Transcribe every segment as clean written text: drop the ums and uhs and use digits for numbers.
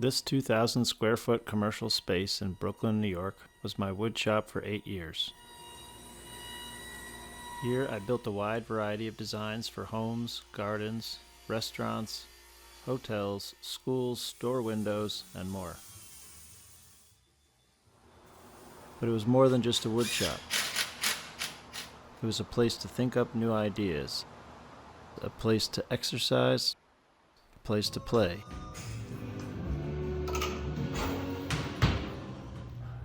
This 2,000 square foot commercial space in Brooklyn, New York was my wood shop for 8 years. Here I built a wide variety of designs for homes, gardens, restaurants, hotels, schools, store windows, and more. But it was more than just a wood shop. It was a place to think up new ideas, a place to exercise, a place to play,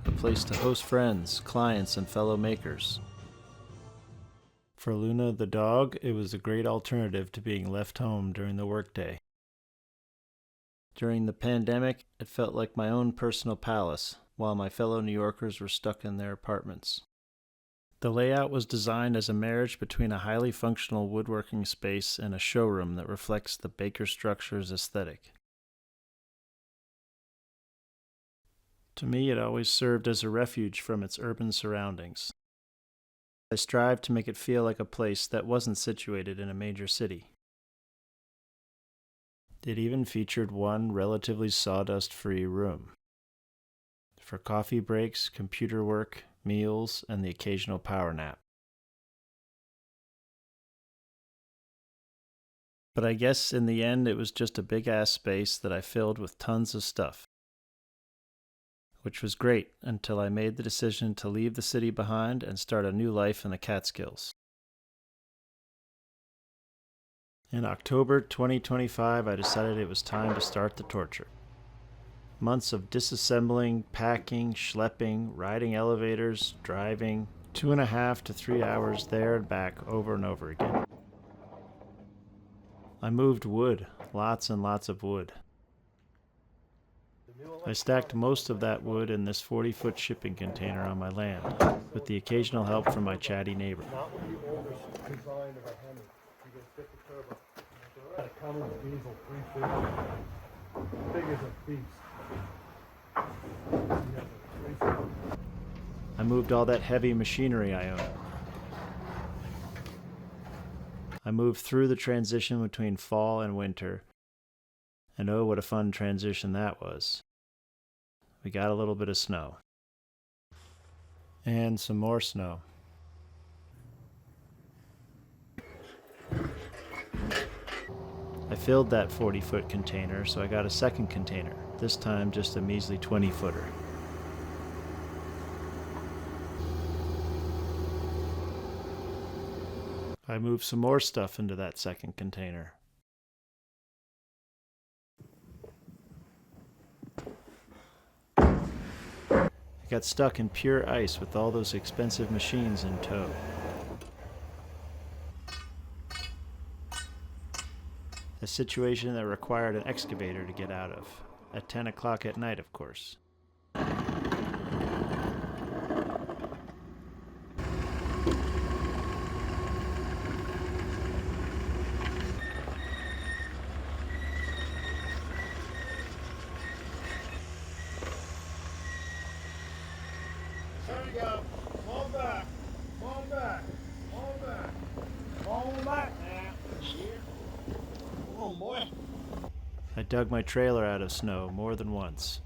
a place to host friends, clients, and fellow makers. For Luna the dog, it was a great alternative to being left home during the workday. During the pandemic, it felt like my own personal palace, while my fellow New Yorkers were stuck in their apartments. The layout was designed as a marriage between a highly functional woodworking space and a showroom that reflects the Baker structure's aesthetic. To me, it always served as a refuge from its urban surroundings. I strived to make it feel like a place that wasn't situated in a major city. It even featured one relatively sawdust-free room for coffee breaks, computer work, meals, and the occasional power nap. But I guess in the end it was just a big-ass space that I filled with tons of stuff, which was great until I made the decision to leave the city behind and start a new life in the Catskills. In October 2025, I decided it was time to start the torture. Months of disassembling, packing, schlepping, riding elevators, driving, 2.5 to 3 hours there and back over and over again. I moved wood, lots and lots of wood. I stacked most of that wood in this 40-foot shipping container on my land, with the occasional help from my chatty neighbor. Not with the oldest design of a Hemi. You can fit the turbo. A Cummins diesel 350. Big as a beast. I moved all that heavy machinery I owned. I moved through the transition between fall and winter, and oh, what a fun transition that was. We got a little bit of snow. And some more snow. I filled that 40-foot container, so I got a second container, this time just a measly 20-footer. I moved some more stuff into that second container. I got stuck in pure ice with all those expensive machines in tow. A situation that required an excavator to get out of, at 10 o'clock at night, of course. There you go. Fall back. Fall back. Fall back. Fall back now. Come on, boy. I dug my trailer out of snow more than once.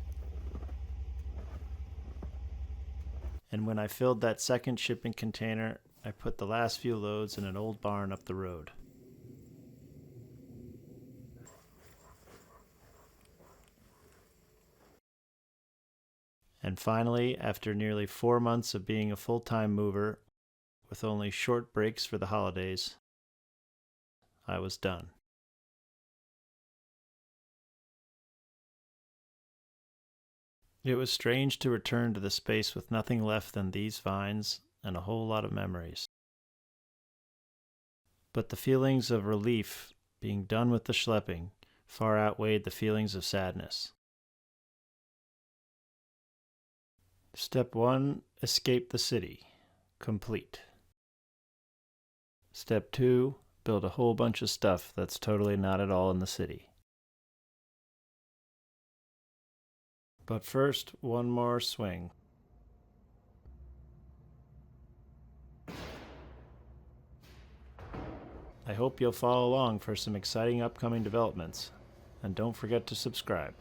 And when I filled that second shipping container, I put the last few loads in an old barn up the road. And finally, after nearly 4 months of being a full-time mover, with only short breaks for the holidays, I was done. It was strange to return to the space with nothing left than these vines and a whole lot of memories. But the feelings of relief, being done with the schlepping, far outweighed the feelings of sadness. Step 1, escape the city. Complete. Step 2, build a whole bunch of stuff that's totally not at all in the city. But first, one more swing. I hope you'll follow along for some exciting upcoming developments, and don't forget to subscribe.